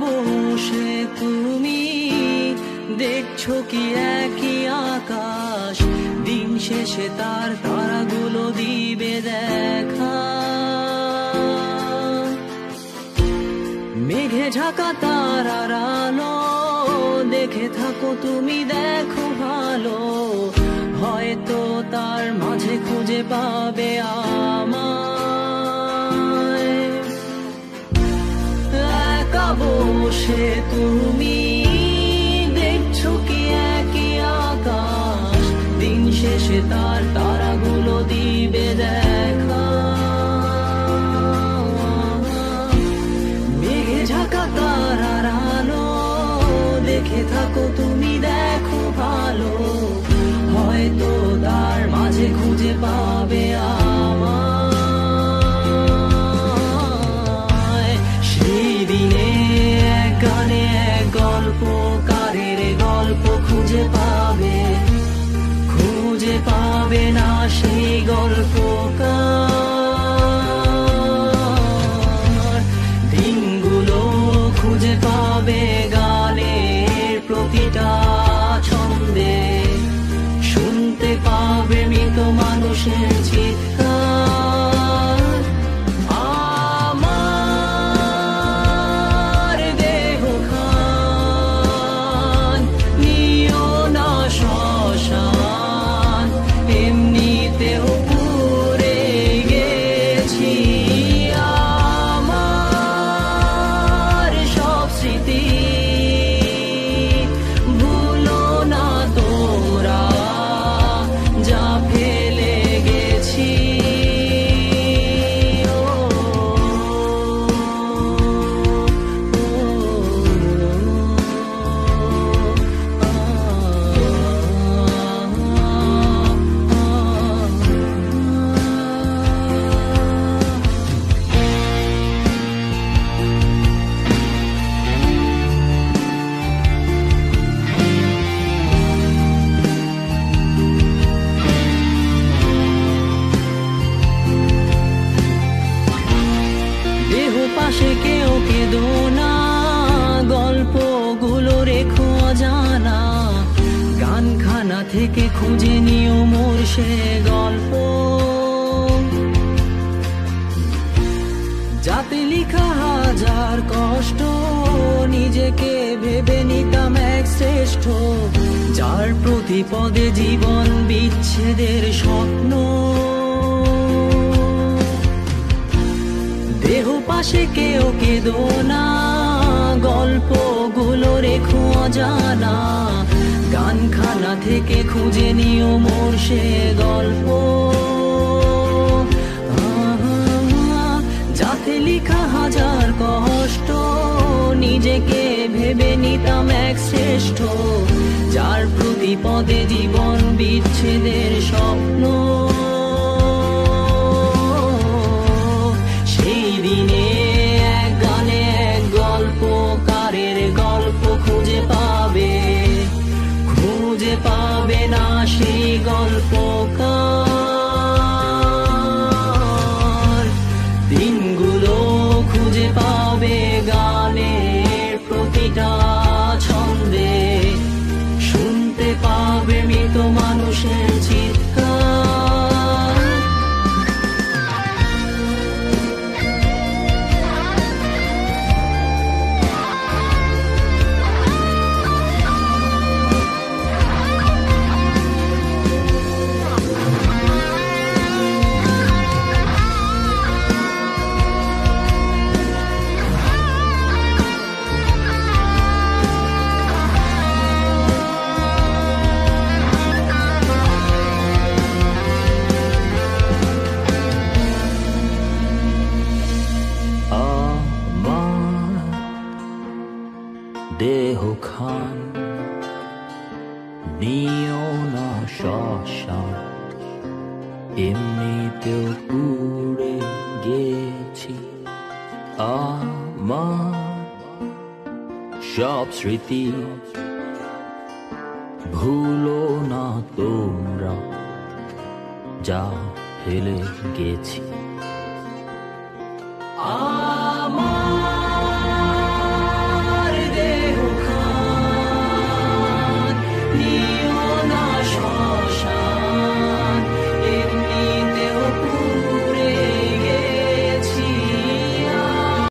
বসে তুমি দেখছো কি একই আকাশ, দিন শেষে তার তারাগুলো দিবে দেখা। মেঘে ঢাকা তারার আলো দেখে থাকো তুমি, দেখো ভালো, হয়তো তার মাঝে খুঁজে পাবে আমায়। একা বসে তুমি দেখছো কি একই আকাশ, দিন শেষে তার তারাগুলো দিবে দেখা। মেঘে ঢাকা তারার আলো দেখে থাকো তুমি, দেখো ভালো, হয়তো তার মাঝে খুঁজে পাবে আমায়। সেই দিনে এক গানে এক গল্পকারের গল্প খুঁজে পাবে, খুঁজে পাবে না সেই গল্পকার। দিনগুলো খুঁজে পাবে গানের প্রতিটা ছন্দে, শুনতে পাবে মৃত মানুষের চিৎকার। আমার দেহ খান নিও না শ্মশান, এমনিতেও পুড়ে গেছি। আমার সব স্মৃতি ভুলো না তোমরা, যা ফেলে গেছি। দেহ পাশে কেউ কেঁদো না, গল্পগুলো রেখো অজানা, গানখানা থেকে খুঁজে নিও মোর সে গল্প, যাতে লিখা হাজার কষ্ট নিজেকে ভেবে নিতাম এক শ্রেষ্ঠ, যার প্রতি পদে জীবন বিচ্ছেদের স্বপ্ন। দেহ পাশে কেউ কেঁদো না, গল্পগুলো রেখো অজানা, গানখানা থেকে খুঁজে নিও মোর সে গল্প, যাতে লিখা হাজার কষ্ট নিজেকে ভেবে নিতাম এক শ্রেষ্ঠ, যার প্রতি পদে জীবন বিচ্ছেদের স্বপ্ন। সেই দিনে এক গানে এক গল্পকারের গল্প খুঁজে পাবে, খুঁজে পাবে না সেই গল্পকার। দিনগুলো খুঁজে পাবে গানের প্রতিটা ছন্দে, শুনতে পাবে মৃত মানুষের চিৎকার। দেহ খান নিও না শ্মশান, এমনিতেও পুড়ে গেছি। আমার সব স্মৃতি ভুলো না তোমরা, যা ফেলে গেছি।